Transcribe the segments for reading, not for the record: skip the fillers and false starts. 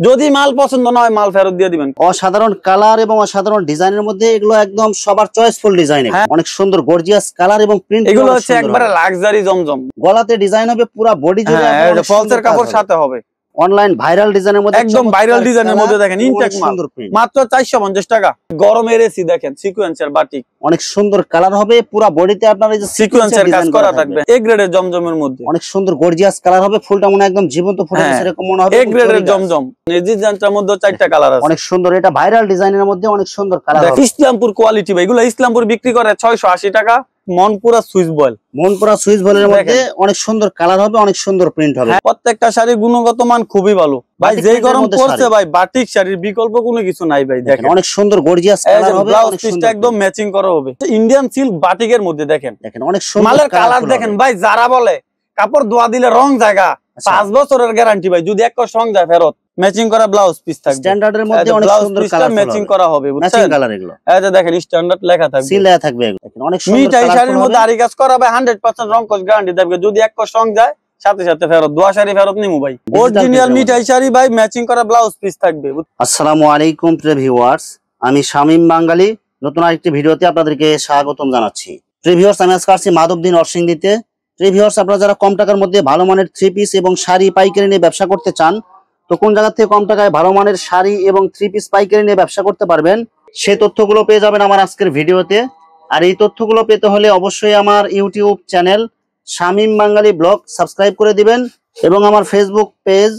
যদি মাল পছন্দ না হয় মাল ফেরত দিয়ে দিবেন। অসাধারণ কালার এবং অসাধারণ ডিজাইনের মধ্যে এগুলো একদম সবার চয়েসফুল ডিজাইন। অনেক সুন্দর গর্জিয়াস কালার এবং প্রিন্ট। এগুলো হচ্ছে একবারে লাক্সারি জমজম। গলাতে ডিজাইন হবে পুরো বডি জুড়ে, ফলসের কাপড় সাথে হবে। অনলাইন ভাইরাল ডিজাইনের মধ্যে, একদম ভাইরাল ডিজাইনের মধ্যে দেখেন ইনটেক মাল মাত্র 450 টাকা। গরমের এসি দেখেন সিকোয়েন্সের বাটিক, অনেক সুন্দর কালার হবে। পুরো বডিতে আপনার এই যে সিকোয়েন্সের কাজ করা থাকবে। এ গ্রেডের জমজমের মধ্যে অনেক সুন্দর গর্জিয়াস কালার হবে। ফুলটা মনে একদম জীবন্ত ফুটে গেছে এরকম মনে হবে। এ গ্রেডের জমজম এই ডিজাইনটার মধ্যে 4টা কালার আছে। অনেক সুন্দর, এটা ভাইরাল ডিজাইনের মধ্যে অনেক সুন্দর কালার হবে। ইসলামপুর কোয়ালিটি ভাই, এগুলো ইসলামপুর বিক্রি করে 680 টাকা। Monpura Swiss voile, Monpura Swiss বয়েলের মধ্যে অনেক সুন্দর কালার হবে, অনেক সুন্দর প্রিন্ট হবে। প্রত্যেকটা শাড়ির গুণগত মান খুবই ভালো ভাই। যেই গরম পড়ছে ভাই, বাটিক শাড়ির বিকল্প কোনো কিছু নাই ভাই। দেখেন অনেক সুন্দর গর্জিয়াস কালার হবে, ব্লাউজ পিসটা একদম ম্যাচিং করা হবে। ইন্ডিয়ান সিল্ক বাটিকের মধ্যে দেখেন অনেক সুন্দর মালের কালার দেখেন ভাই। যারা বলে কাপড় ধোয়া দিলে রং জায়গা, 5 বছরের গ্যারান্টি ভাই। যদি এক কষ রং যায় ফেরত। ম্যাচিং করা ব্লাউজ পিস থাকবে, স্ট্যান্ডার্ডের মধ্যে অনেক সুন্দর কালার ম্যাচিং করা হবে, ম্যাচিং কালার। এগুলো এই যে দেখেন স্ট্যান্ডার্ড লেখা থাকবে, সিল লেখা থাকবে। দেখেন অনেক সুন্দর মিঠাই শাড়ির মধ্যে আরি কাজ করা ভাই। 100% রং কস গ্যারান্টি থাকবে। যদি এক কষ রং যায় সাথে সাথে ফেরত। দোয়া শাড়ি ফেরত নিমু ভাই। অরিজিনাল মিঠাই শাড়ি ভাই, ম্যাচিং করা ব্লাউজ পিস থাকবে। আসসালামু আলাইকুম প্রিয় ভিউয়ার্স, আমি শামীম বাঙালি নতুন আরেকটি ভিডিওতে আপনাদেরকে স্বাগতম জানাচ্ছি। প্রিয় ভিউয়ার্স, আমি আজকে আসছি মাধবদী নরসিংদীতে। প্রিয় ভিউয়ার্স, আপনারা যারা কম টাকার মধ্যে ভালো মানের 3 পিস এবং শাড়ি পাইকারি নিয়ে ব্যবসা করতে চান, তো কোন জায়গা থেকে কম টাকায় ভালো মানের শাড়ি এবং 3 পিস পাইকারি নিয়ে ব্যবসা করতে পারবেন, সেই তথ্যগুলো পেয়ে যাবেন আমার আজকের ভিডিওতে। আর এই তথ্যগুলো পেতে হলে অবশ্যই আমার ইউটিউব চ্যানেল শামীম বাঙালি ব্লগ সাবস্ক্রাইব করে দিবেন এবং আমার ফেসবুক পেজ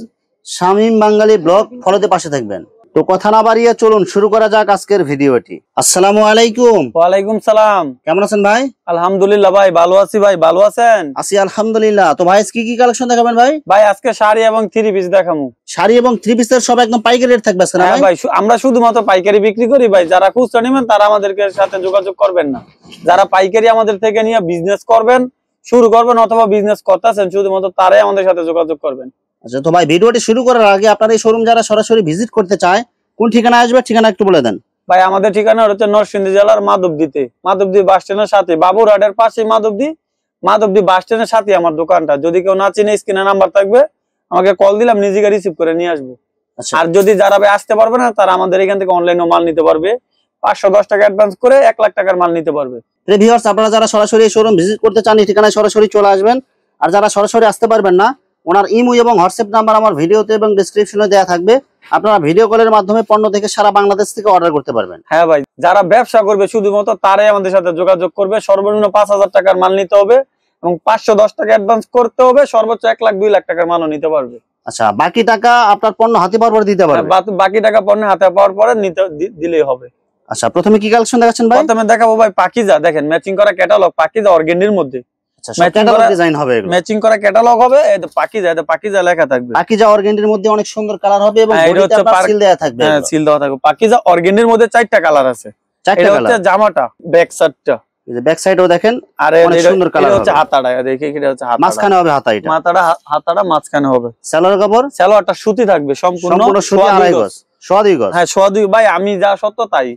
শামীম বাঙালি ব্লগ ফলোতে পাশে থাকবেন। তো কথা না বাড়িয়ে চলুন শুরু করা যাক আজকের ভিডিওটি। আসসালামু আলাইকুম। ওয়ালাইকুম সালাম। কেমন আছেন ভাই? আলহামদুলিল্লাহ ভাই, ভালো আছি ভাই। ভালো আছেন? আছি আলহামদুলিল্লাহ। তো ভাই কি কি কালেকশন দেখাবেন ভাই? ভাই আজকে শাড়ি এবং 3 পিস দেখাবো। শাড়ি এবং 3 পিসের সব একদম পাইকারি রেট থাকবে আজকে না ভাই? ভাই আমরা শুধুমাত্র পাইকারি বিক্রি করি ভাই। যারা খুচরা নেবেন তারা আমাদেরকে সাথে যোগাযোগ করবেন না। যারা পাইকারি আমাদের থেকে নিয়ে বিজনেস করবেন, শুরু করবেন অথবা বিজনেস করতেছেন, শুধুমাত্র তারাই আমাদের সাথে যোগাযোগ করবেন। আচ্ছা, তো ভাই ভিডিওটি শুরু করার আগে আপনার এই শোরুম যারা সরাসরি ভিজিট করতে চায় কোন ঠিকানা আসবে, ঠিকানা একটু বলে দেন ভাই। আমাদের ঠিকানা হচ্ছে নরসিংদী জেলার মাধবদীতে, মাধবদী বাস স্ট্যান্ডের সাথে, বাবুরহাটের পাশে মাধবদী। মাধবদী বাস স্ট্যান্ডের সাথে আমার দোকানটা। যদি কেউ না চিনে স্ক্রিনে নাম্বার থাকবে, আমাকে কল দিলাম, নিজেকে রিসিভ করে নিয়ে আসবো। আর যদি যারা ভাই আসতে পারবে না, তারা আমাদের এখান থেকে অনলাইনে মাল নিতে পারবে। 510 টাকা অ্যাডভান্স করে 1 লাখ টাকার মাল নিতে পারবে। ভিউয়ার্স, আপনারা যারা সরাসরি শোরুম ভিজিট করতে চান এই ঠিকানায় সরাসরি চলে আসবেন। আর যারা সরাসরি আসতে পারবেন না, ওনার ইমো এবং হোয়াটসঅ্যাপ নাম্বার আমার ভিডিওতে এবং ডেসক্রিপশনে দেওয়া থাকবে। আপনারা ভিডিও কলের মাধ্যমে পণ্য থেকে সারা বাংলাদেশ থেকে অর্ডার করতে পারবেন। হ্যাঁ ভাই, যারা ব্যবসা করবে শুধুমাত্র তারাই আমাদের সাথে যোগাযোগ করবে। সর্বনিম্ন 5000 টাকার মাল নিতে হবে এবং 510 টাকা অ্যাডভান্স করতে হবে। সর্বোচ্চ 1 লাখ 2 লাখ টাকার মালও নিতে পারবে। আচ্ছা, বাকি টাকা আপনার পণ্য হাতে পাওয়ার পরে দিতে পারবে? বাকি টাকা পণ্য হাতে পাওয়ার পরে দিলেই হবে। আচ্ছা, প্রথমে কি কালেকশন দেখাচ্ছেন ভাই? প্রথমে দেখাবো ভাই পাকিজা। দেখেন ম্যাচিং করা ক্যাটালগ, পাকিজা অর্গানডির মধ্যে। ডিজাইন হবে, ম্যাচিং করা ক্যাটালগ হবে। এই তো পাকিজা, এটা পাকিজা লেখা থাকবে। পাকিজা অর্গানডির মধ্যে অনেক সুন্দর কালার হবে এবং বডিতে আপনার সিল দেয়া থাকবে। হ্যাঁ, সিল দেওয়া থাকবে। পাকিজা অর্গানডির মধ্যে 4টা কালার আছে। এটা হচ্ছে জামাটা, ব্যাক সাইডটা। এই যে ব্যাক সাইডও দেখেন অনেক সুন্দর কালার হবে। এটা হচ্ছে হাতাটা, দেখি এটা হচ্ছে হাতাটা। মাঝখানে হবে হাতা, এটা হাতাটা মাঝখানে হবে। সালোয়ার কাপড়, সালোয়ারটা সুতি থাকবে সম্পূর্ণ সুতি, 2.5 গজ, 2.5 গজ। হ্যাঁ 2.5 ভাই, আমি যা সত্য তাই।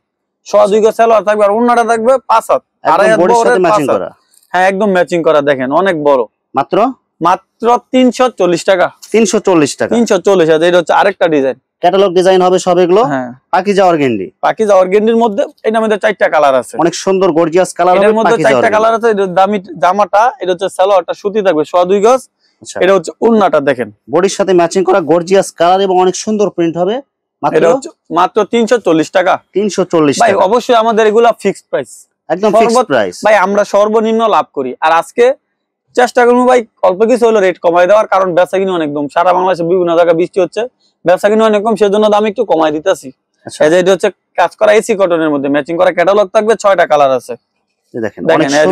2.5 গজ সালোয়ার থাকবে আর ওন্নাটা থাকবে 5 হাত, আড়াই হাত বড় ম্যাচিং করা। হ্যাঁ একদম ম্যাচিং করা। দেখেন অনেক বড়। মাত্র 340 টাকা। 340 টাকা, 340। এটা হচ্ছে আরেকটা ডিজাইন, ক্যাটালগ ডিজাইন হবে সব এগুলো। হ্যাঁ পাকিজা অর্গানডি। পাকিজা অর্গানডির মধ্যে এটার মধ্যে 4টা কালার আছে। অনেক সুন্দর গর্জিয়াস কালার হবে। এর মধ্যে 4টা কালার আছে। এটা দামি জামাটা, এটা হচ্ছে সালোয়ারটা সুতি থাকবে 2.5 গজ। এটা হচ্ছে ওন্নাটা দেখেন বডির সাথে ম্যাচিং করা গর্জিয়াস কালার এবং অনেক সুন্দর প্রিন্ট হবে। মাত্র 340 টাকা। 340 ভাই অবশ্যই আমাদের এগুলা ফিক্সড প্রাইস, একদম ফিক্সড প্রাইস ভাই। আমরা সর্বনিম্ন লাভ করি। আর আজকে চেষ্টা করবো ভাই অল্প কিছু হলো রেট কমাই দেওয়ার, কারণ বেচা কিনে অনেক কম। সারা বাংলাদেশে বিভিন্ন জায়গায় বৃষ্টি হচ্ছে, বেচা কিনে অনেক কম, সেজন্য দাম একটু কমাই দিতেছি। এটা হচ্ছে কাজ করা এসি কটনের মধ্যে, ম্যাচিং করা ক্যাটালগ থাকবে, 6টা কালার আছে। দেখেন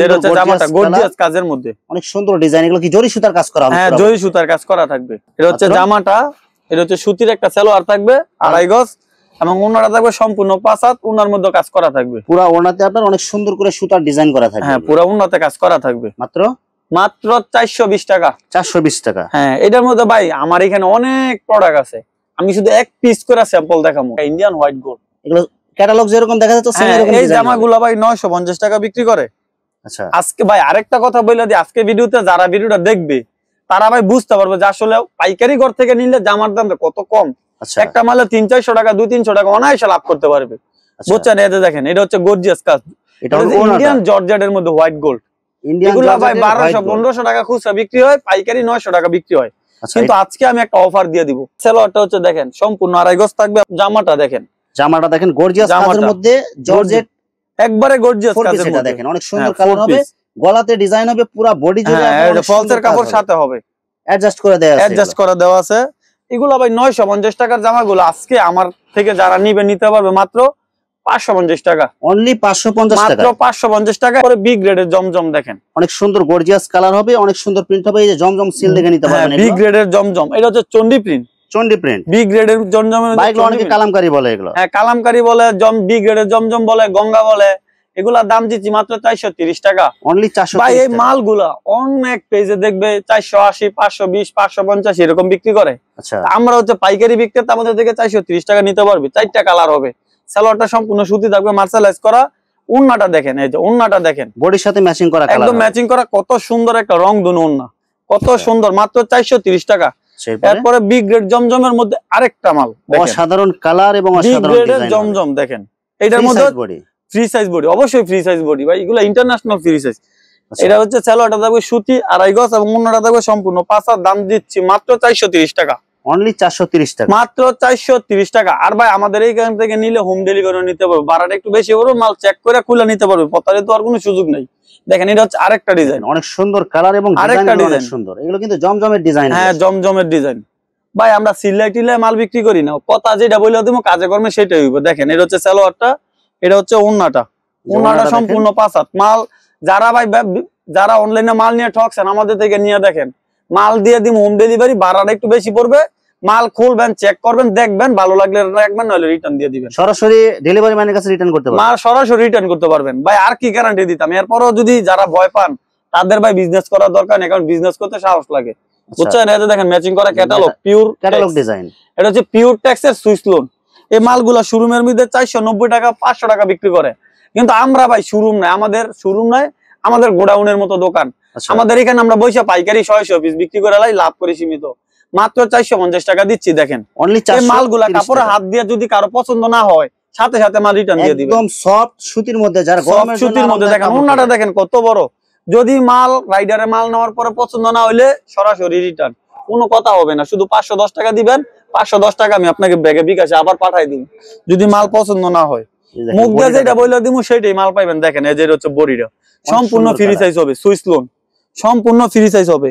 এটা হচ্ছে জামাটা গর্জিয়াস কাজের মধ্যে, অনেক সুন্দর ডিজাইন। এগুলো কি জরি সুতার কাজ করা হবে? হ্যাঁ জরি সুতার কাজ করা থাকবে। এটা হচ্ছে জামাটা, এটা হচ্ছে সুতির একটা সালোয়ার থাকবে 2.5 গজ এবং ওন্নাটা থাকবে সম্পূর্ণ 5 হাত। ওন্নার মধ্যে কাজ করা থাকবে, পুরো ওন্নাতে আপনার অনেক সুন্দর করে সুতার ডিজাইন করা থাকবে। হ্যাঁ পুরো ওন্নাতে কাজ করা থাকবে। মাত্র 420 টাকা। 420 টাকা। হ্যাঁ এটার মধ্যে ভাই আমার এখানে অনেক প্রোডাক্ট আছে, আমি শুধু এক পিস করে স্যাম্পল দেখাবো। ইন্ডিয়ান হোয়াইট গোল্ড, এগুলো ক্যাটালগ যেরকম দেখা যাচ্ছে সেম এরকম ডিজাইন। এই জামাগুলো ভাই 950 টাকা বিক্রি করে। আচ্ছা, আজকে ভাই আরেকটা কথা বলে দিই, আজকে ভিডিওতে যারা ভিডিওটা দেখবে তারা ভাই বুঝতে পারবে যে আসলে পাইকারি ঘর থেকে নিলে জামার দাম কত কম আচ্ছা একটা মালে 300-400 টাকা 200-300 টাকা অনায়াসে লাভ করতে পারবে। আচ্ছা। বুঝছেন? এই যে দেখেন এটা হচ্ছে গর্জিয়াস কাজ, এটা হলো ইন্ডিয়ান জর্জেটের মধ্যে হোয়াইট গোল্ড। ইন্ডিয়ান এগুলা ভাই জর্জেটের 1200-1500 টাকা খুচরা বিক্রি হয়, পাইকারি 900 টাকা বিক্রি হয়। আচ্ছা, কিন্তু আজকে আমি একটা অফার দিয়ে দিব। সালোয়ারটা হচ্ছে দেখেন সম্পূর্ণ আড়াই গজ থাকবে, জামাটা দেখেন, জামাটা দেখেন গর্জিয়াস কাজের মধ্যে জর্জেট একবারে গর্জিয়াস কাজের এটা মধ্যে দেখেন অনেক সুন্দর কালার হবে, গলাতে ডিজাইন হবে, পুরো বডি জুড়ে আপনার ফলসের কাপড় সাথে হবে, অ্যাডজাস্ট করে দেওয়া আছে, অ্যাডজাস্ট করে দেওয়া আছে। এগুলো ভাই 950 টাকার জামাগুলো আজকে আমার থেকে যারা নিবে নিতে পারবে মাত্র 550 টাকা, অনলি 550 টাকা, মাত্র 550 টাকা করে। বি গ্রেডের জমজম দেখেন, অনেক সুন্দর গর্জিয়াস কালার হবে, অনেক সুন্দর প্রিন্ট হবে। এই যে জমজম সিল দেখে নিতে পারবেন। বি গ্রেডের জমজম, এটা হচ্ছে চন্ডি প্রিন্ট, চন্ডি প্রিন্ট। বি গ্রেডের জমজমের বাইকগুলো অনেকে কালামকারী বলে, এগুলো হ্যাঁ কালামকারী বলে, বি গ্রেডের জমজম বলে, গঙ্গা বলে। এগুলা দাম দিচ্ছি মাত্র 430 টাকা, অনলি 430 ভাই। এই টাকা। মালগুলা অনেক পেজে দেখবে 480, 520, 550 এরকম বিক্রি করে। আচ্ছা, আমরা হচ্ছে পাইকারি বিক্রেতা, আমাদের থেকে 430 টাকা নিতে পারবে। 4টা কালার হবে, সালোয়ারটা সম্পূর্ণ সুতি থাকবে, মার্শালাইজ করা। ওন্নাটা দেখেন, এই যে ওন্নাটা দেখেন, বডির সাথে ম্যাচিং করা, একদম ম্যাচিং করা, কত সুন্দর একটা রং ধনু ওন্না, কত সুন্দর, মাত্র 430 টাকা। এরপরে বি গ্রেড জমজমের মধ্যে আরেকটা মাল, অসাধারণ কালার এবং অসাধারণ ডিজাইন। জমজম দেখেন, এটার মধ্যে ফ্রি সাইজ বডি, অবশ্যই ফ্রি সাইজ বডি ভাই, এগুলো ইন্টারন্যাশনাল ফ্রি সাইজ। এটা হচ্ছে সালোয়ারটা থাকবে সুতি আড়াই গজ এবং ওন্নাটা থাকবে সম্পূর্ণ পাঁচার, দাম দিচ্ছি মাত্র 430 টাকা, অনলি 430 টাকা, মাত্র 430 টাকা। আর ভাই আমাদের এইখান থেকে নিলে হোম ডেলিভারি নিতে পারবে, ভাড়াটা একটু বেশি পড়বে, মাল চেক করে খুলে নিতে পারবে, পতারে তো আর কোনো সুযোগ নাই। দেখেন এটা হচ্ছে আরেকটা ডিজাইন, অনেক সুন্দর কালার এবং আরেকটা ডিজাইন সুন্দর। এগুলো কিন্তু জমজমের ডিজাইন। হ্যাঁ জমজমের ডিজাইন ভাই, আমরা সিলাই টিলাই মাল বিক্রি করি না, কথা যেটা বলে দেবো কাজে কর্মে সেটাই হইবে। দেখেন এটা হচ্ছে সালোয়ারটা, এটা হচ্ছে ওন্নাটা, ওন্নাটা সম্পূর্ণ পাঁচাত মাল। যারা ভাই যারা অনলাইনে মাল নিয়ে ঠকছেন, আমাদের থেকে নিয়ে দেখেন, মাল দিয়ে দিম হোম ডেলিভারি, ভাড়াটা একটু বেশি পড়বে, মাল খুলবেন, চেক করবেন, দেখবেন, ভালো লাগলে রাখবেন, নাহলে রিটার্ন দিয়ে দিবেন। সরাসরি ডেলিভারি ম্যানের কাছে রিটার্ন করতে পারবেন, মাল সরাসরি রিটার্ন করতে পারবেন ভাই। আর কি গ্যারান্টি দিতাম? এরপরও যদি যারা ভয় পান, তাদের ভাই বিজনেস করার দরকার নেই, কারণ বিজনেস করতে সাহস লাগে, বুঝছেন? এটা দেখেন ম্যাচিং করা ক্যাটালগ, পিওর ক্যাটালগ ডিজাইন। এটা হচ্ছে পিওর ট্যাক্সের সুইস লোন। এই মালগুলা শোরুমের মধ্যে 490 টাকা 500 টাকা বিক্রি করে, কিন্তু আমরা ভাই শোরুম নাই, আমাদের শোরুম নাই, আমাদের গোডাউনের মতো দোকান। আমাদের এখানে আমরা বৈশা পাইকারি 600 পিস বিক্রি করে লাভ করি সীমিত, মাত্র 450 টাকা দিচ্ছি। দেখেন এই মালগুলা কাপড়ে হাত দিয়ে যদি কারো পছন্দ না হয়, সাথে সাথে মাল রিটার্ন দিয়ে দিবেন। একদম সফট সুতির মধ্যে, যারা গরমের জন্য সুতির মধ্যে দেখেন ওন্নাটা দেখেন কত বড়। যদি মাল রাইডারে মাল নেওয়ার পরে পছন্দ না হইলে সরাসরি রিটার্ন, কোনো কথা হবে না। শুধু 510 টাকা দিবেন, 510 টাকা আমি আপনাকে ব্যাগে বিকাশে আবার পাঠাই দিব, যদি মাল পছন্দ না হয়। মুখ দিয়ে যেটা বলে দিব সেটাই মাল পাইবেন। দেখেন এই যে হচ্ছে বডিটা সম্পূর্ণ ফ্রি সাইজ হবে, সুইস লোন সম্পূর্ণ ফ্রি সাইজ হবে,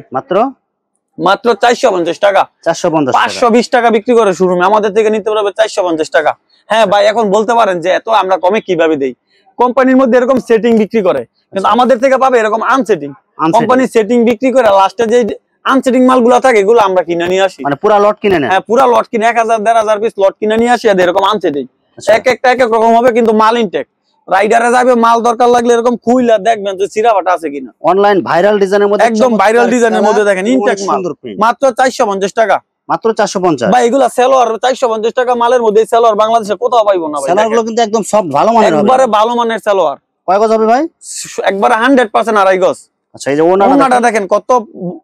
মাত্র 450 টাকা, 520 টাকা বিক্রি করে শোরুমে, আমাদের থেকে নিতে পারবে 450 টাকা। হ্যাঁ ভাই, এখন বলতে পারেন যে এত আমরা কমে কিভাবে দেই? কোম্পানির মধ্যে এরকম সেটিং বিক্রি করে, কিন্তু আমাদের থেকে পাবে এরকম আনসেটিং। কোম্পানি সেটিং বিক্রি করে লাস্টে যে আনসেটিং মালগুলো থাকে এগুলো আমরা কিনে নিয়ে আসি, মানে পুরো লট কিনে নেন। হ্যাঁ পুরো লট কিনে 1000-1500 পিস লট কিনে নিয়ে আসি, এরকম আনসেটিং এক একটা এক এক রকম হবে, কিন্তু মাল ইনটেক। রাইডারে যাবে, মাল দরকার লাগলে এরকম খুইলা দেখবেন যে সিরাবাটা আছে কিনা। অনলাইন ভাইরাল ডিজাইনের মধ্যে, একদম ভাইরাল ডিজাইনের মধ্যে দেখেন ইনটেক মাল, মাত্র 450 টাকা, মাত্র 450 ভাই। এগুলা সেলোয়ার 450 টাকা মালের মধ্যে সেলোয়ার বাংলাদেশে কোথাও পাইবো না ভাই। সেলোয়ারগুলো কিন্তু একদম সব ভালো মানের হবে, একবারে ভালো মানের সেলোয়ার। কয় গজ হবে ভাই? একবারে 100% আড়াই গজ। আচ্ছা, এই যে ওন্নাটা দেখেন কত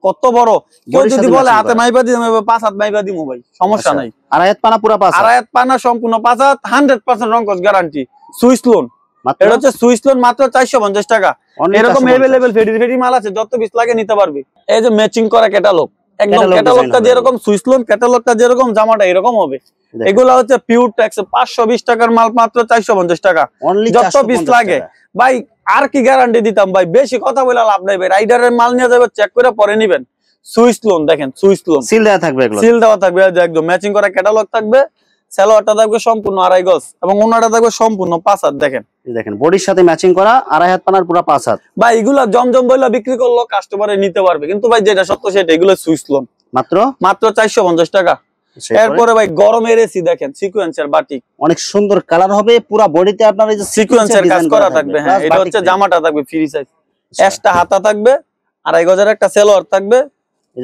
কত বড়। কেউ যদি বলে হাতে মাইবা দিই, 5 হাত মাইবা দিমু ভাই, সমস্যা নাই। আড়াইয়াত পানা পুরো 5 আড়াইয়াত পানা সম্পূর্ণ 5 হাত, 100% রংকস গ্যারান্টি, সুইস লোন। এটা হচ্ছে সুইস লোন, মাত্র 450 টাকা। এরকম अवेलेबल ফেডি মাল আছে, যত পিস লাগে নিতে পারবি। এই যে ম্যাচিং করা ক্যাটালগ, একদম ক্যাটালগটা যেরকম সুইস লোন, ক্যাটালগটা যেরকম জামাটা এরকম হবে। এগুলা হচ্ছে পিওর ট্যাক্স, 520 টাকার মাল মাত্র 450 টাকা, যত পিস লাগে ভাই। আর কি গ্যারান্টি দিতাম ভাই? বেশি কথা বলে লাভ নাই ভাই। রাইডারের মাল নিয়ে যাবে, চেক করে পরে নিবেন। সুইস লোন দেখেন, সুইস লোন সিল দেওয়া থাকবে, এগুলো সিল দেওয়া থাকবে, একদম ম্যাচিং করা ক্যাটালগ থাকবে। সালোয়ারটা থাকবে সম্পূর্ণ আড়াই গজ এবং ওন্নাটা থাকবে সম্পূর্ণ 5 হাত। দেখেন দেখেন বডির সাথে ম্যাচিং করা, আড়াই হাত পানার পুরো 5 হাত। ভাই এগুলা জমজম বইলা বিক্রি করলো, কাস্টমারে নিতে পারবে, কিন্তু ভাই যেটা সত্য সেটা, এগুলো সুইস লোন, মাত্র 450 টাকা। এরপরে ভাই গরমের এসি দেখেন, সিকোয়েন্সের বাটিক, অনেক সুন্দর কালার হবে, পুরো বডিতে আপনার এই যে সিকোয়েন্সের কাজ করা থাকবে। হ্যাঁ, এটা হচ্ছে জামাটা থাকবে ফ্রি সাইজ, একটা হাতা থাকবে, আড়াই গজের একটা সেলোয়ার থাকবে,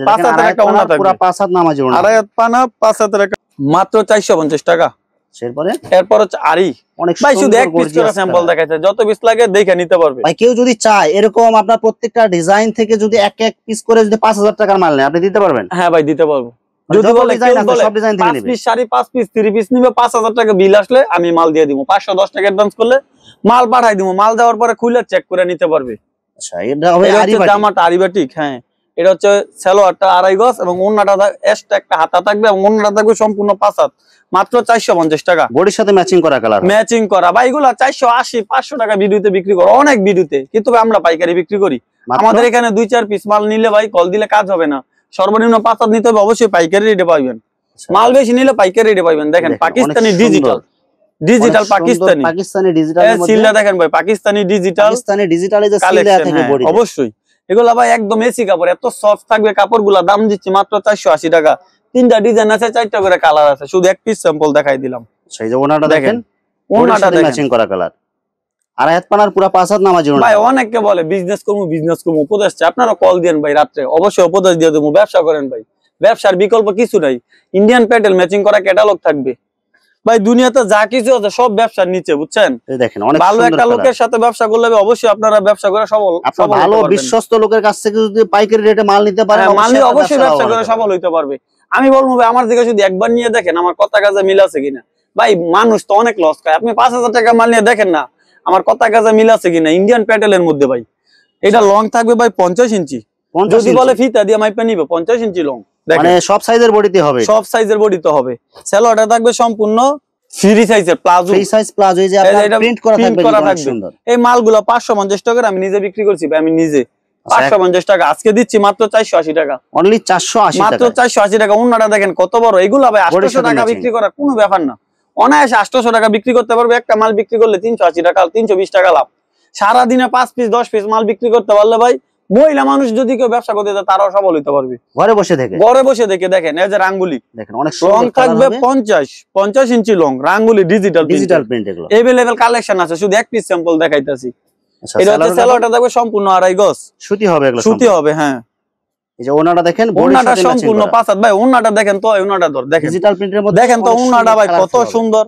5 হাতের একটা ওন্না থাকবে, পুরো 5 হাত নামাজি ওন্না, আড়াই হাত পানা 5 হাতের একটা, মাত্র 450 টাকা। এরপর হচ্ছে আরি, অনেক ভাই শুধু এক পিস করে স্যাম্পল দেখাইছে, যত পিস লাগে দেখে নিতে পারবে ভাই। কেউ যদি চায় এরকম আপনার প্রত্যেকটা ডিজাইন থেকে যদি এক এক পিস করে যদি 5000 টাকার মাল নেয়, আপনি দিতে পারবেন? হ্যাঁ ভাই দিতে পারবো। যদি বলে ডিজাইন আছে সব ডিজাইন থেকে 5 নেবে। পিস শাড়ি 5 পিস 3 পিস নিবে 5000 টাকা বিল আসলে আমি মাল দিয়ে দিব। 510 টাকা অ্যাডভান্স করলে মাল পাঠাই দিব। মাল দেওয়ার পরে খুলে চেক করে নিতে পারবে। আচ্ছা এটা হবে এটা আরি হচ্ছে বাটি। জামাটা আরিবাটিক। হ্যাঁ, এটা হচ্ছে সালোয়ারটা 2.5 গজ এবং ওন্নাটা এক্সট্রা একটা হাতা থাকবে এবং ওন্নাটা থাকবে সম্পূর্ণ 5 হাত, মাত্র 450 টাকা। বডির সাথে ম্যাচিং করা কালার, ম্যাচিং করা ভাই, এগুলা 480 500 টাকা ভিডিওতে বিক্রি করে অনেক ভিডিওতে, কিন্তু ভাই আমরা পাইকারি বিক্রি করি। আমাদের এখানে 2-4 পিস মাল নিলে ভাই কল দিলে কাজ হবে না, সর্বনিম্ন 5 হাত নিতে হবে, অবশ্যই পাইকারি রেটে পাবেন। মাল বেশি নিলে পাইকারি রেটে পাবেন। দেখেন পাকিস্তানি ডিজিটাল পাকিস্তানি ডিজিটাল এর মধ্যে সিলটা দেখেন ভাই, পাকিস্তানি ডিজিটাল এই যে সিল দেয়া থাকে বডি, অবশ্যই এগুলা ভাই একদম এসি কাপড়, এত সফট থাকবে কাপড়গুলা। দাম দিচ্ছি মাত্র 480 টাকা। 3টা ডিজাইন আছে, 4টা করে কালার আছে, শুধু এক পিস স্যাম্পল দেখাই দিলাম। সেই যে ওনাটা দেখেন, ওনাটা ম্যাচিং করা কালার, আর হাত পানার পুরো 5 হাত নামাজি ওনা। ভাই অনেকে বলে বিজনেস করবো উপদেশ চাই, আপনারা কল দেন ভাই রাত্রে, অবশ্যই উপদেশ দিয়ে দেবো। ব্যবসা করেন ভাই, ব্যবসার বিকল্প কিছু নাই। ইন্ডিয়ান প্যাটেল ম্যাচিং করা ক্যাটালগ থাকবে ভাই, দুনিয়াতে যা কিছু আছে সব ব্যবসার নিচে, বুঝছেন? দেখেন অনেক ভালো একটা লোকের সাথে ব্যবসা করলে অবশ্যই আপনারা ব্যবসা করে সফল, ভালো বিশ্বস্ত লোকের কাছ থেকে যদি পাইকারি রেটে মাল নিতে পারেন, মাল নিয়ে অবশ্যই ব্যবসা করে সফল হইতে পারবে। আমি বলবো ভাই আমার দিকে যদি একবার নিয়ে দেখেন আমার কথা কাজে মিল আছে কিনা। ভাই মানুষ তো অনেক লস খায়, আপনি 5000 টাকা মাল নিয়ে দেখেন না আমার কথা কাজে মিল আছে কিনা। ইন্ডিয়ান প্যাটেলের মধ্যে ভাই এটা লং থাকবে ভাই 50 ইঞ্চি, যদি বলে ফিতা দিয়ে মাইপা নিবে 50 ইঞ্চি লং, মানে সব সাইজের বডিতে হবে, সব সাইজের বডিতে হবে। সালোয়ারটা থাকবে সম্পূর্ণ ফ্রি সাইজের প্লাজো, ফ্রি সাইজ প্লাজো, এই যে আপনার প্রিন্ট করা থাকবে অনেক সুন্দর। এই মালগুলো 550 টাকা আমি নিজে বিক্রি করছি ভাই, আমি নিজে 550 টাকা, আজকে দিচ্ছি মাত্র 480 টাকা, অনলি 480 টাকা, মাত্র 480 টাকা। ওন্নাটা দেখেন কত বড়, এগুলা ভাই 800 টাকা বিক্রি করা কোনো ব্যাপার না, অনায়াসে 800 টাকা বিক্রি করতে পারবে। একটা মাল বিক্রি করলে 380 টাকা, 320 টাকা লাভ। সারাদিনে 5 পিস 10 পিস মাল বিক্রি করতে পারলে ভাই মহিলা মানুষ যদি কেউ ব্যবসা করতে চায় তারাও সফল হইতে পারবে ঘরে বসে থেকে। ঘরে বসে দেখে দেখেন এই যে রাঙ্গুলি দেখেন অনেক লং থাকবে 50 ইঞ্চি লং, রাঙ্গুলি ডিজিটাল প্রিন্ট, এগুলো अवेलेबल কালেকশন আছে, শুধু এক পিস স্যাম্পল দেখাইতাছি। এটা হচ্ছে সালোয়ারটা থাকবে সম্পূর্ণ 2.5 গজ, সুতি হবে, এগুলো সুতি হবে। হ্যাঁ, এই যে ওনাটা দেখেন, ওনাটা সম্পূর্ণ 5 হাত ভাই। ওনাটা দেখেন তো, ওনাটা ধর দেখেন ডিজিটাল প্রিন্টের মধ্যে দেখেন তো ওনাটা ভাই কত সুন্দর,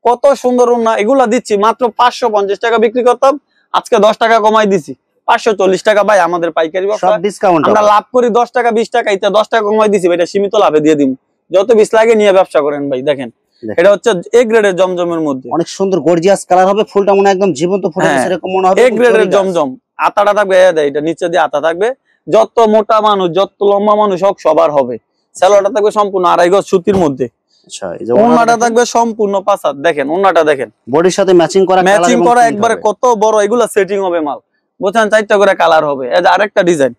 কত সুন্দর ওনা। এগুলা দিচ্ছি মাত্র 550 টাকা বিক্রি করতাম, আজকে 10 টাকা কমাই দিছি 540 টাকা। ভাই আমাদের পাইকারি ব্যবসা, আমরা লাভ করি 10 টাকা 20 টাকা, এটা 10 টাকা কমাই দিছি, এটা সীমিত লাভে দিয়ে দিই। যত 20 লাগে নিয়ে ব্যবসা করেন ভাই। দেখেন এটা হচ্ছে এ গ্রেডের জমজমের মধ্যে, অনেক সুন্দর গর্জিয়াস কালার হবে, ফুলটা মনে একদম জীবন্ত ফুটে গেছে এরকম মনে হবে। এ গ্রেডের জমজম, আতাটা থাকবে এটা নিচে দিয়ে আতা থাকবে, যত মোটা মানুষ যত লম্বা মানুষ হোক সবার হবে। সালোয়ারটা থাকবে সম্পূর্ণ 2.5 গজ সুতির মধ্যে। আচ্ছা, এই যে ওন্নাটা থাকবে সম্পূর্ণ 5 হাত। দেখেন ওন্নাটা দেখেন, বডির সাথে ম্যাচিং করা একবারে কত বড়, এগুলা সেটিং হবে মাল, বুঝছেন? 4টা করে কালার হবে। এই যে আরেকটা ডিজাইন,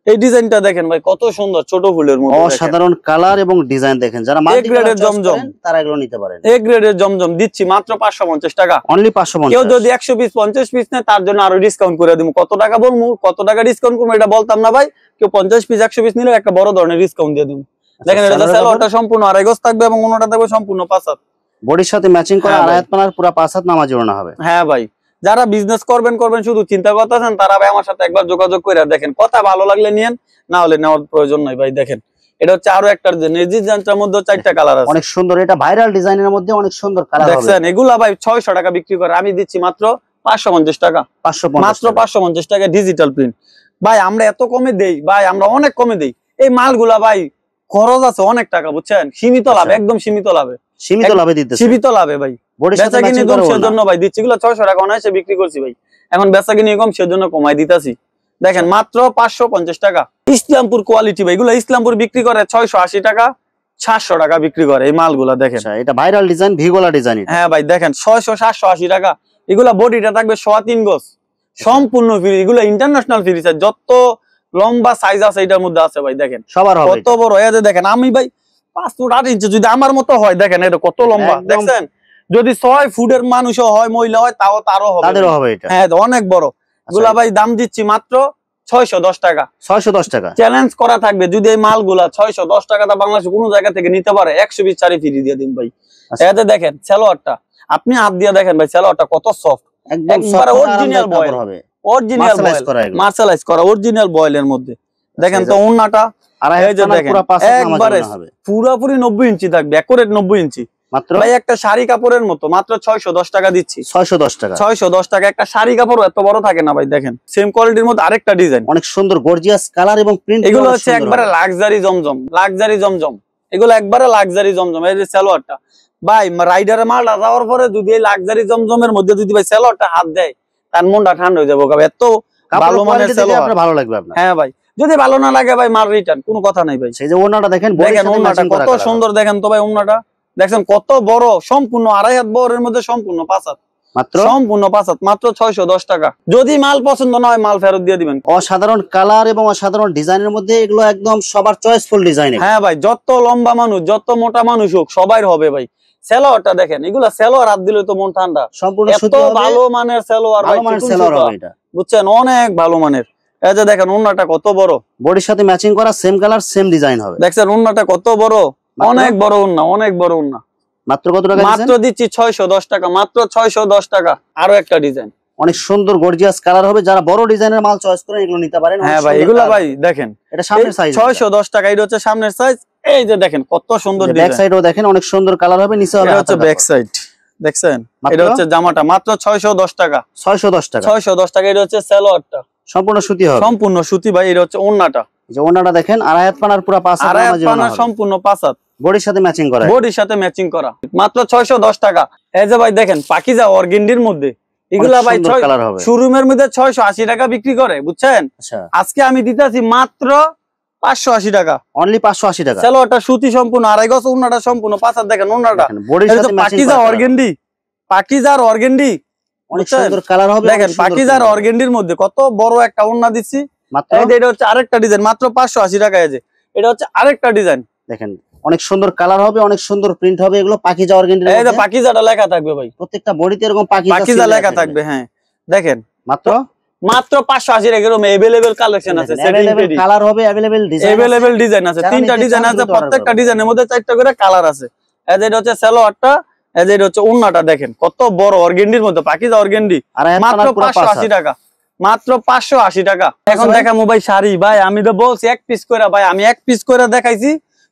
এই ডিজাইনটা দেখেন ভাই কত সুন্দর, ছোট ফুলের মধ্যে অসাধারণ কালার এবং ডিজাইন দেখেন। যারা মাল্টি গ্রেডের জমজম তারা এগুলো নিতে পারেন। এ গ্রেডের জমজম দিচ্ছি মাত্র 550 টাকা, অনলি 550। কেউ যদি 100 পিস 50 পিস নেয় তার জন্য আরো ডিসকাউন্ট করে দিব। কত টাকা বলবো, কত টাকা ডিসকাউন্ট করবো এটা বলতাম না ভাই। কেউ 50 পিস 100 পিস নিলে একটা বড় ধরনের ডিসকাউন্ট দিয়ে দিব। দেখেন এটা সালোয়ারটা সম্পূর্ণ 2.5 গজ থাকবে এবং ওনাটা থাকবে সম্পূর্ণ 5 হাত, বডির সাথে ম্যাচিং করা আর হাত পানার পুরো 5 হাত নামাজি ওড়না হবে। হ্যাঁ ভাই, যারা বিজনেস করবেন শুধু চিন্তা করতেছেন তারা ভাই আমার সাথে একবার যোগাযোগ করে দেখেন, কথা ভালো লাগলে নিয়েন, না হলে নেওয়ার প্রয়োজন নাই ভাই। দেখেন এটা হচ্ছে আরো একটা ডিজাইনটার মধ্যে 4টা কালার আছে, অনেক সুন্দর। এটা ভাইরাল ডিজাইনের মধ্যে অনেক সুন্দর কালার হবে। দেখছেন এগুলা ভাই 600 টাকা বিক্রি করে, আমি দিচ্ছি মাত্র 550 টাকা, মাত্র 550 টাকা ডিজিটাল প্রিন্ট। ভাই আমরা এত কমে দেই ভাই, আমরা অনেক কমে দেই। এই মালগুলা ভাই খরচ আছে অনেক টাকা, বুঝছেন? সীমিত লাভ, একদম সীমিত লাভে, সীমিত লাভে ভাই। বেচা কিনে কম সেজন্য ভাই দিচ্ছি, এগুলো 600 টাকা অনায়াসে বিক্রি করছি ভাই। এখন বেচা কিনে কম সেজন্য কমাই দিতাছি। দেখেন মাত্র 550 টাকা। ইসলামপুর কোয়ালিটি ভাই, এগুলো ইসলামপুর বিক্রি করে 680 টাকা, 700 টাকা বিক্রি করে এই মালগুলা। দেখেন এটা ভাইরাল ডিজাইন, ভিগোলা ডিজাইন। হ্যাঁ ভাই দেখেন 600 780 টাকা। এগুলা বডিটা থাকবে 3.25 গজ সম্পূর্ণ ফ্রি, এগুলো ইন্টারন্যাশনাল ফ্রি সাইজ, যত লম্বা সাইজ আছে এটার মধ্যে আছে ভাই। দেখেন সবার হবে, কত বড় হয়ে দেখেন, আমি ভাই 5 ফুট 8 ইঞ্চি যদি আমার মতো হয়, দেখেন এটা কত লম্বা, দেখছেন? যদি 6 ফুটের মানুষও হয়, মহিলা হয়, তারও হবে, তাদেরও হবে এটা। হ্যাঁ অনেক বড়। এগুলা ভাই দাম দিচ্ছি মাত্র 610 টাকা, 610 টাকা। চ্যালেঞ্জ করা থাকবে যদি এই মালগুলা 610 টাকাটা বাংলাদেশে কোনো জায়গা থেকে নিতে পারে 100 পিস শাড়ি ফ্রি দিয়ে দিন ভাই। এতে দেখেন সালোয়ারটা, আপনি হাত দিয়ে দেখেন ভাই সালোয়ারটা কত সফট, একবারে অরিজিনাল বয়েল হবে, অরিজিনাল বয়েল, মার্শালাইজ করা অরিজিনাল বয়েলের মধ্যে। দেখেন তো ওন্নাটা, আর এই যে দেখেন একবারে পুরোপুরি 90 ইঞ্চি থাকবে, একুরেট 90 ইঞ্চি মাত্র ভাই। একটা শাড়ি কাপড়ের মতো মাত্র 610 টাকা দিচ্ছি, 610 টাকা, 610 টাকা। একটা শাড়ি কাপড় এত বড় থাকে না ভাই। দেখেন সেম কোয়ালিটির মধ্যে আরেকটা ডিজাইন, অনেক সুন্দর গর্জিয়াস কালার এবং প্রিন্ট। এগুলো হচ্ছে একবারে লাক্সারি জমজম, লাক্সারি জমজম এগুলো একবারে লাক্সারি জমজম। এই যে সালোয়ারটা ভাই রাইডারে মালটা যাওয়ার পরে যদি এই লাক্সারি জমজমের মধ্যে যদি ভাই সালোয়ারটা হাত দেয় তার মনটা ঠান্ডা হয়ে যাবে। এত ভালো মানের সালোয়ার, ভালো লাগবে আপনার। হ্যাঁ ভাই, যদি ভালো না লাগে ভাই মাল রিটার্ন, কোনো কথা নাই ভাই। সেই যে ওন্নাটা দেখেন, ওন্নাটা কত সুন্দর দেখেন তো ভাই, ওন্নাটা দেখছেন কত বড়, সম্পূর্ণ 2.5 হাত বড়ের মধ্যে সম্পূর্ণ 5 হাত, সম্পূর্ণ 5 হাত, মাত্র 610 টাকা। যদি মাল পছন্দ না হয় মাল ফেরত দিয়ে দিবেন। অসাধারণ কালার এবং অসাধারণ ডিজাইনের মধ্যে এগুলো একদম সবার চয়েসফুল ডিজাইন। হ্যাঁ ভাই, যত লম্বা মানুষ যত মোটা মানুষ হোক সবাই হবে ভাই। সালোয়ারটা দেখেন, এগুলা সালোয়ার হাত দিলে তো মন ঠান্ডা। সম্পূর্ণ এত ভালো মানের সালোয়ার ভাই, বুঝছেন, অনেক ভালো মানের। এই যে দেখেন ওন্নাটা কত বড়, বডির সাথে ম্যাচিং করা, সেম কালার সেম ডিজাইন হবে। দেখছেন ওন্নাটা কত বড়, অনেক বড় ওন্না, অনেক বড় ওন্না। মাত্র কত টাকা? মাত্র দিচ্ছি 610 টাকা, মাত্র 610 টাকা। আরো একটা ডিজাইন, অনেক সুন্দর গর্জিয়াস কালার হবে। যারা বড় ডিজাইনের মাল চয়েস করেন এগুলো নিতে পারেন। হ্যাঁ ভাই, এগুলা ভাই দেখেন, এটা সামনের সাইজ 610 টাকা। এটা হচ্ছে সামনের সাইজ। এই যে দেখেন কত সুন্দর ডিজাইন। ব্যাক সাইডও দেখেন অনেক সুন্দর কালার হবে। নিচে এটা হচ্ছে ব্যাক সাইড, দেখছেন। এটা হচ্ছে জামাটা মাত্র 610 টাকা, 610 টাকা, 610 টাকা। এটা হচ্ছে সালোয়ারটা সম্পূর্ণ সুতি হবে, সম্পূর্ণ সুতি ভাই। এটা হচ্ছে ওন্নাটা, যে ওন্নাটা দেখেন 2.5 হাত পানার পুরো 5 হাত, 2.5 হাত পানার সম্পূর্ণ 5 হাত, বডির সাথে ম্যাচিং করা, বডির সাথে ম্যাচিং করা, মাত্র 610 টাকা। এই যে ভাই দেখেন পাকিজা অর্গেন্ডির মধ্যে এগুলা ভাই শোরুমের মধ্যে 680 টাকা বিক্রি করে, বুঝছেন। আজকে আমি দিতেছি মাত্র 580 টাকা, অনলি 580 টাকা। সালোয়ারটা সুতি সম্পূর্ণ, 2.5 গজ, ওন্নাটা সম্পূর্ণ 5 হাত। দেখেন ওন্নাটা পাকিজা অর্গেন্ডি, পাকিজার অর্গেন্ডি, অনেক সুন্দর কালার হবে। দেখেন পাকিজার অর্গেন্ডির মধ্যে কত বড় একটা ওন্না দিচ্ছি। এটা হচ্ছে আরেকটা ডিজাইন, মাত্র 580 টাকা। এই যে এটা হচ্ছে আরেকটা ডিজাইন, দেখেন অনেক সুন্দর কালার হবে, অনেক সুন্দর প্রিন্ট হবে। এগুলো পাকিজা অর্গেন্ডির মধ্যে, এই যে পাকিজাটা লেখা থাকবে ভাই, প্রত্যেকটা বডিতে এরকম পাকিজা লেখা থাকবে। হ্যাঁ দেখেন মাত্র 580 টাকা। এরকম अवेलेबल কালেকশন আছে, কালার হবে, अवेलेबल ডিজাইন আছে, 3টা ডিজাইন আছে, প্রত্যেকটা ডিজাইনের মধ্যে 4টা করে কালার আছে। এই যে এটা হচ্ছে সালোয়ারটা, এই যে এটা হচ্ছে ওন্নাটা, দেখেন কত বড় অর্গেন্ডির মধ্যে পাকিজা অর্গেন্ডি, মাত্র 580 টাকা, মাত্র 580 টাকা। এখন দেখামু ভাই শাড়ি। ভাই আমি তো বলছি এক পিস করে, ভাই আমি এক পিস করে দেখাইছি।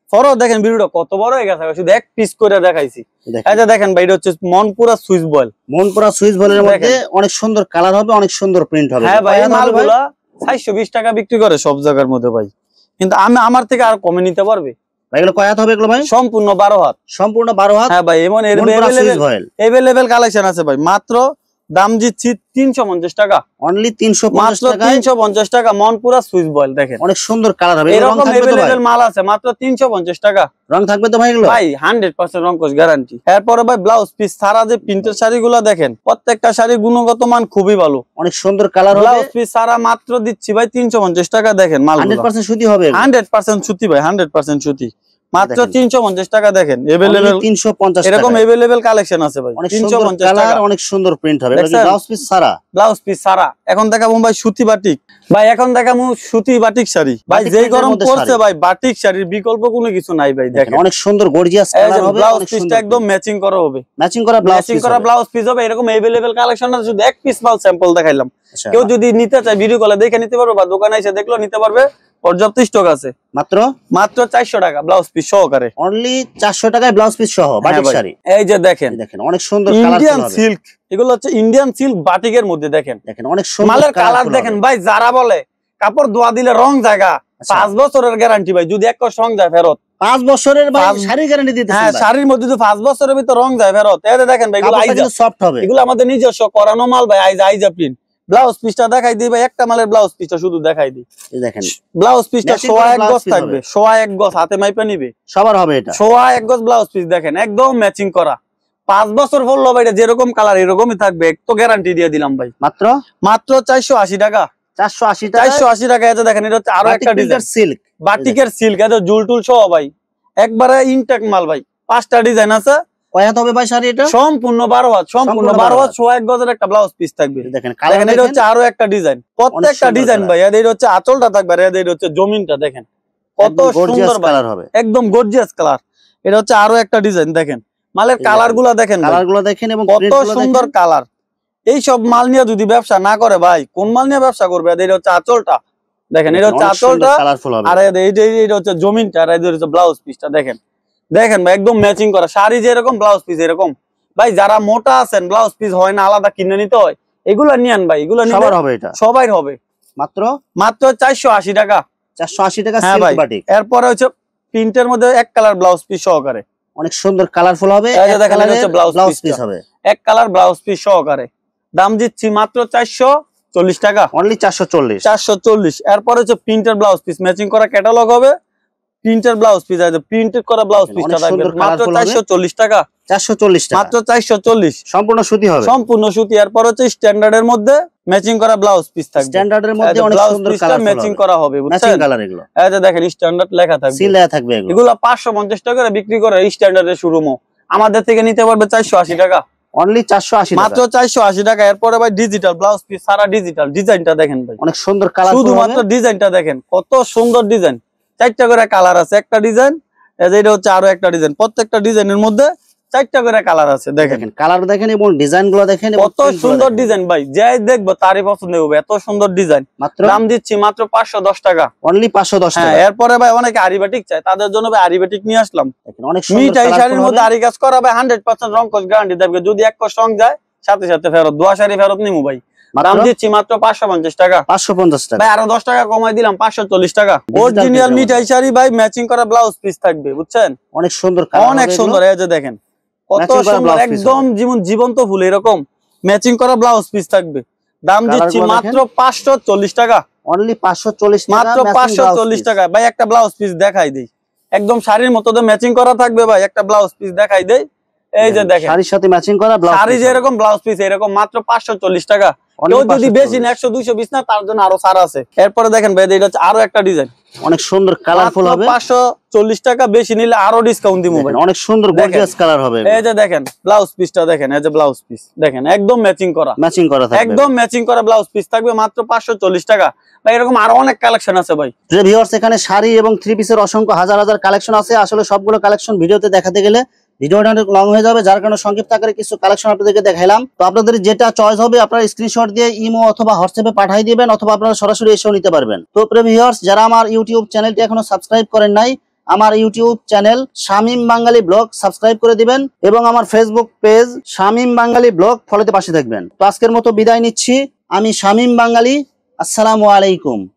ফরো দেখেন ভিডিওটা কত বড় হয়ে গেছে, শুধু এক পিস করে দেখাইছি। এই যে দেখেন ভাই, এটা হচ্ছে Monpura Swiss voile, Monpura Swiss বয়েলের মধ্যে অনেক সুন্দর কালার হবে, অনেক সুন্দর প্রিন্ট হবে। হ্যাঁ ভাই, এই মালগুলা 420 টাকা বিক্রি করে সব জায়গার মধ্যে ভাই, কিন্তু আমার থেকে আর কমে নিতে পারবে। এগুলো কয় হাত হবে এগুলো ভাই? সম্পূর্ণ 12 হাত, সম্পূর্ণ 12 হাত। হ্যাঁ ভাই, এমন अवेलेबल কালেকশন আছে ভাই। মাত্র দাম দিচ্ছি 350 টাকা, অনলি 350 টাকা, 350 টাকা। মনপুরা সুইস বয়েল দেখেন অনেক সুন্দর কালার হবে। এরকম अवेलेबल মাল আছে, মাত্র 350 টাকা। রং থাকবে তো ভাই এগুলো? ভাই 100% রং কোশ গ্যারান্টি। এরপরে ভাই ব্লাউজ পিস সারা যে প্রিন্টের শাড়িগুলো দেখেন, প্রত্যেকটা শাড়ির গুণগত মান খুবই ভালো, অনেক সুন্দর কালার হবে। ব্লাউজ পিস সারা মাত্র দিচ্ছি ভাই 350 টাকা। দেখেন মাল 100% সুতি হবে, 100% সুতি ভাই, 100% সুতি, মাত্র 350 টাকা। দেখেন अवेलेबल 350 টাকা, এরকম अवेलेबल কালেকশন আছে ভাই, 350 টাকা। অনেক সুন্দর প্রিন্ট হবে, ব্লাউজ পিস সারা, ব্লাউজ পিস সারা। এখন দেখাবো ভাই সুতি বাটিক। ভাই এখন দেখাবো সুতি বাটিক শাড়ি। ভাই যেই গরম পড়ছে ভাই, বাটিক শাড়ির বিকল্প কোনো কিছু নাই ভাই। দেখেন অনেক সুন্দর গর্জিয়াস কালার হবে, ব্লাউজ পিসটা একদম ম্যাচিং করা হবে, ম্যাচিং করা ব্লাউজ পিস হবে। এরকম अवेलेबल কালেকশন আছে, শুধু এক পিস মাল স্যাম্পল দেখাইলাম। কেউ যদি নিতে চায় ভিডিও কলে দেখে নিতে পারবে, বা দোকানে এসে দেখলেও নিতে পারবে, পর্যাপ্ত স্টক আছে। মাত্র 400 টাকা ব্লাউজ পিস সহকারে, অনলি 400 টাকায় ব্লাউজ পিস সহ বাটিক শাড়ি। এই যে দেখেন অনেক সুন্দর ইন্ডিয়ান সিল্ক, এগুলো হচ্ছে ইন্ডিয়ান সিল্ক বাটিকের মধ্যে। দেখেন অনেক সুন্দর মালের কালার দেখেন ভাই, যারা বলে কাপড় ধোয়া দিলে রং জায়গা, 5 বছরের গ্যারান্টি ভাই, যদি এক রং যায় ফেরত। 5 বছরের ভাই শাড়ির গ্যারান্টি দিতেছেন? হ্যাঁ, শাড়ির মধ্যে যদি 5 বছরের ভিতর রং যায় ফেরত। এই দেখেন ভাই, এগুলো আইজা সফট হবে, এগুলো আমাদের নিজস্ব করানো মাল ভাই, আইজা প্রিন্ট। ব্লাউজ পিসটা দেখাই দিই ভাই, একটা মালের ব্লাউজ পিসটা শুধু দেখাই দিই। দেখেন ব্লাউজ পিসটা 1.5 গজ থাকবে, 1.5 গজ, হাতে মাইপা নিবে সবার হবে এটা। 1.5 গজ ব্লাউজ পিস দেখেন, একদম ম্যাচিং করা। 5 বছর পরলো ভাই, যেরকম কালার এরকমই থাকবে, তো গ্যারান্টি দিয়ে দিলাম ভাই। মাত্র 480 টাকা, 480 টাকা। এটা দেখেন, এটা হচ্ছে আরো একটা ডিজাইন সিল্ক, বাটিকের সিল্ক, এটা জুলটুল সহ ভাই, একবারে ইনটেক মাল ভাই। 5টা ডিজাইন আছে। কয় হাত হবে ভাই শাড়ি এটা? সম্পূর্ণ 12 হাত, সম্পূর্ণ 12 হাত, 1.5 গজের একটা ব্লাউজ পিস থাকবে। দেখেন এটা হচ্ছে আরো একটা ডিজাইন, প্রত্যেকটা ডিজাইন ভাই। এটা হচ্ছে আঁচলটা থাকবে, এটা হচ্ছে জমিনটা দেখেন কত সুন্দর কালার হবে, একদম গর্জিয়াস কালার। এটা হচ্ছে আরো একটা ডিজাইন, দেখেন মালের কালার গুলা দেখেন, এবং কত সুন্দর কালার। এই সব মাল নিয়ে যদি ব্যবসা না করে ভাই, কোন মাল নিয়ে ব্যবসা করবে? এটা হচ্ছে আঁচলটা দেখেন, এটা হচ্ছে আঁচলটা, আর এটা হচ্ছে জমিনটা, আর এটা হচ্ছে ব্লাউজ পিসটা। দেখেন দেখেন ভাই, একদম ম্যাচিং করা। শাড়ি যেরকম ব্লাউজ পিস এরকম ভাই। যারা মোটা আছেন, ব্লাউজ পিস হয় না, আলাদা কিনে নিতে হয়, এগুলা নিয়েন ভাই, এগুলা সবার হবে, এটা সবাই হবে। মাত্র 480 টাকা, 480 টাকা। হ্যাঁ ভাই। এরপরে হচ্ছে প্রিন্টের মধ্যে এক কালার ব্লাউজ পিস সহকারে, অনেক সুন্দর কালারফুল হবে, এই যে দেখেন এটা হচ্ছে ব্লাউজ পিস হবে, এক কালার ব্লাউজ পিস সহকারে। দাম দিচ্ছি মাত্র 440 টাকা, অনলি 440। 440। এরপর হচ্ছে প্রিন্টের ব্লাউজ পিস ম্যাচিং করা ক্যাটালগ হবে, প্রিন্টের ব্লাউজ পিস আছে, প্রিন্টেড করা ব্লাউজ পিসটা থাকবে মাত্র 440 টাকা, 440 টাকা মাত্র 440, সম্পূর্ণ সুতি হবে, সম্পূর্ণ সুতি। এরপর হচ্ছে স্ট্যান্ডার্ডের মধ্যে ম্যাচিং করা ব্লাউজ পিস থাকবে, স্ট্যান্ডার্ডের মধ্যে অনেক সুন্দর কালার ম্যাচিং করা হবে, ম্যাচিং বুঝছেন? কালার এগুলো, এই যে দেখেন স্ট্যান্ডার্ড লেখা থাকবে, সিল লেখা থাকবে, এগুলো 550 টাকা করে বিক্রি করে স্ট্যান্ডার্ডের শোরুমও, আমাদের থেকে নিতে পারবে 480 টাকা, অনলি 480 টাকা, মাত্র 480 টাকা। এরপরে ভাই ডিজিটাল ব্লাউজ পিস, সারা ডিজিটাল, ডিজাইনটা দেখেন ভাই, অনেক সুন্দর কালার, শুধুমাত্র ডিজাইনটা দেখেন কত সুন্দর ডিজাইন, 4টা করে কালার আছে, একটা ডিজাইন, এটা হচ্ছে আরো একটা ডিজাইন, প্রত্যেকটা ডিজাইনের মধ্যে 4টা করে কালার আছে, দেখেন কালার দেখেন এবং ডিজাইন গুলো দেখেন, কত সুন্দর ডিজাইন ভাই, যাই দেখবো তারই পছন্দ হবে, এত সুন্দর ডিজাইন। মাত্র দাম দিচ্ছি মাত্র 510 টাকা, অনলি 510 টাকা। এরপরে ভাই অনেকে আরিবাটিক চায়, তাদের জন্য ভাই আরিবাটিক নিয়ে আসলাম, অনেক সুন্দর মিঠাই শাড়ির মধ্যে আরি কাজ করা ভাই 100% রং কস গ্যারান্টি দেবে, যদি এক কস রং যায় সাথে সাথে ফেরত, দোয়া শাড়ি ফেরত নিমু ভাই। দাম দিচ্ছি মাত্র 550 টাকা, 550 টাকা ভাই, আরো 10 টাকা কমাই দিলাম 540 টাকা। অরিজিনাল মিঠাই শাড়ি ভাই, ম্যাচিং করা ব্লাউজ পিস থাকবে, বুঝছেন? অনেক সুন্দর কালার, অনেক সুন্দর, এই যে দেখেন কত সুন্দর, একদম যেমন জীবন্ত ফুল এরকম ম্যাচিং করা ব্লাউজ পিস থাকবে। দাম দিচ্ছি মাত্র 540 টাকা, অনলি 540 টাকা, মাত্র 540 টাকা। ভাই একটা ব্লাউজ পিস দেখাই দেই, একদম শাড়ির মতো তো ম্যাচিং করা থাকবে ভাই, একটা ব্লাউজ পিস দেখাই দেই, এই যে দেখেন শাড়ির সাথে ম্যাচিং করা ব্লাউজ, শাড়ি যেরকম ব্লাউজ পিস এরকম মাত্র 540 টাকা। কেউ যদি বেশি না 100-200 পিস না, তার জন্য আরো ছাড় আছে। এরপরে দেখেন ভাই, এটা হচ্ছে আরো একটা ডিজাইন, অনেক সুন্দর কালারফুল হবে, 540 টাকা, বেশি নিলে আরো ডিসকাউন্ট দিব ভাই, অনেক সুন্দর গর্জিয়াস কালার হবে। এই যে দেখেন ব্লাউজ পিসটা দেখেন, এই যে ব্লাউজ পিস দেখেন, একদম ম্যাচিং করা থাকবে, একদম ম্যাচিং করা ব্লাউজ পিস থাকবে মাত্র 540 টাকা। ভাই এরকম আরো অনেক কালেকশন আছে ভাই। ভিউয়ার্স, এখানে শাড়ি এবং থ্রি পিসের অসংখ্য হাজার হাজার কালেকশন আছে, আসলে সবগুলো কালেকশন ভিডিওতে দেখাতে গেলে ভিডিওটা অনেক লং হয়ে যাবে, যার কারণে সংক্ষিপ্ত আকারে কিছু কালেকশন আপনাদেরকে দেখাইলাম। তো আপনাদের যেটা চয়েস হবে আপনারা স্ক্রিনশট দিয়ে ইমো অথবা হোয়াটসঅ্যাপে পাঠিয়ে দিবেন, অথবা আপনারা সরাসরি এসেও নিতে পারবেন। তো ভিউয়ার্স, যারা আমার ইউটিউব চ্যানেলটি এখনো সাবস্ক্রাইব করেন নাই, আমার ইউটিউব চ্যানেল শামীম বাঙালি ব্লগ সাবস্ক্রাইব করে দিবেন, এবং আমার ফেসবুক পেজ শামীম বাঙালি ব্লগ ফলোতে পাশে থাকবেন। তো আজকের মতো বিদায় নিচ্ছি, আমি শামীম বাঙালি, আসসালামু আলাইকুম।